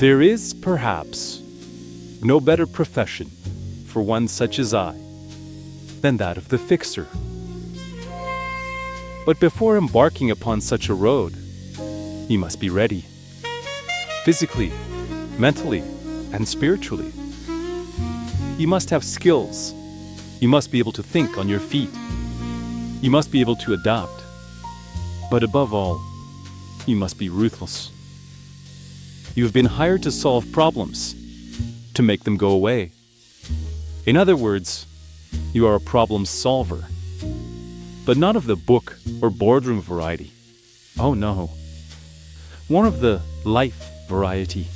There is, perhaps, no better profession for one such as I than that of the fixer. But before embarking upon such a road, you must be ready, physically, mentally, and spiritually. You must have skills. You must be able to think on your feet. You must be able to adapt. But above all, you must be ruthless. You have been hired to solve problems, to make them go away. In other words, you are a problem solver. But not of the book or boardroom variety. Oh no. One of the life variety.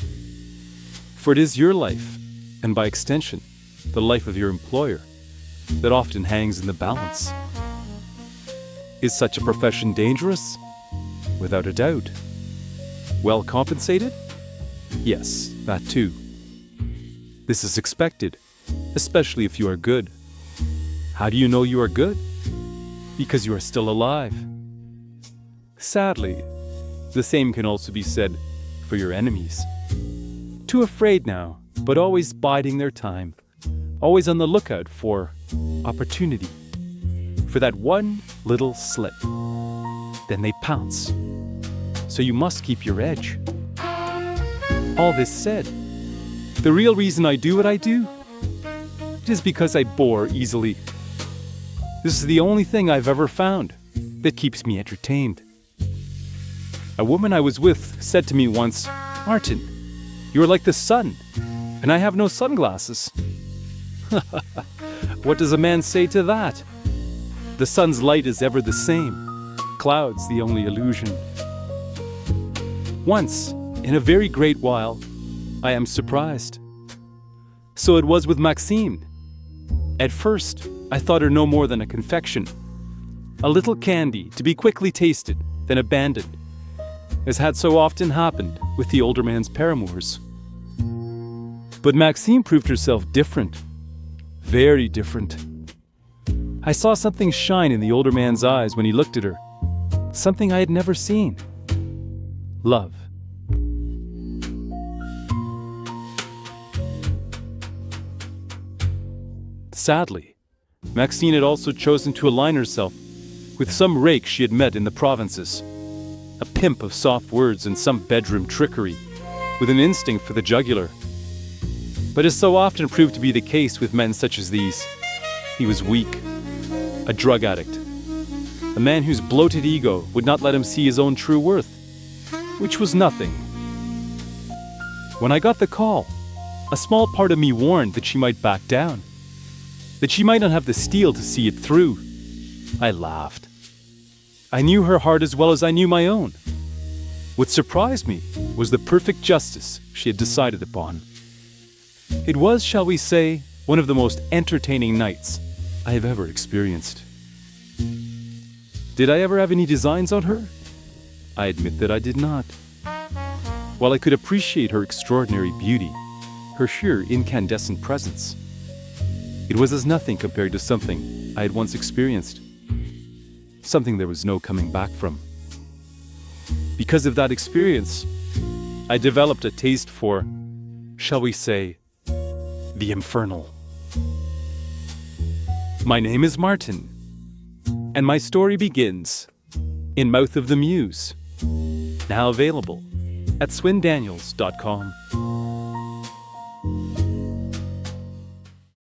For it is your life, and by extension, the life of your employer, that often hangs in the balance. Is such a profession dangerous? Without a doubt. Well compensated? Yes, that too. This is expected, especially if you are good. How do you know you are good? Because you are still alive. Sadly, the same can also be said for your enemies. Too afraid now, but always biding their time, always on the lookout for opportunity, for that one little slip. Then they pounce. So you must keep your edge. All this said, the real reason I do what I do, it is because I bore easily. This is the only thing I've ever found that keeps me entertained. A woman I was with said to me once, "Martin, you are like the sun, and I have no sunglasses." What does a man say to that? The sun's light is ever the same, clouds the only illusion. Once, in a very great while, I am surprised. So it was with Maxime. At first, I thought her no more than a confection, a little candy to be quickly tasted, then abandoned, as had so often happened with the older man's paramours. But Maxime proved herself different, very different. I saw something shine in the older man's eyes when he looked at her, something I had never seen. Love. Sadly, Maxine had also chosen to align herself with some rake she had met in the provinces, a pimp of soft words and some bedroom trickery, with an instinct for the jugular. But as so often proved to be the case with men such as these, he was weak, a drug addict, a man whose bloated ego would not let him see his own true worth, which was nothing. When I got the call, a small part of me warned that she might back down, that she might not have the steel to see it through. I laughed. I knew her heart as well as I knew my own. What surprised me was the perfect justice she had decided upon. It was, shall we say, one of the most entertaining nights I have ever experienced. Did I ever have any designs on her? I admit that I did not. While I could appreciate her extraordinary beauty, her sheer incandescent presence, it was as nothing compared to something I had once experienced, something there was no coming back from. Because of that experience, I developed a taste for, shall we say, the infernal. My name is Martin, and my story begins in Mouth of the Muse, now available at swindaniels.com.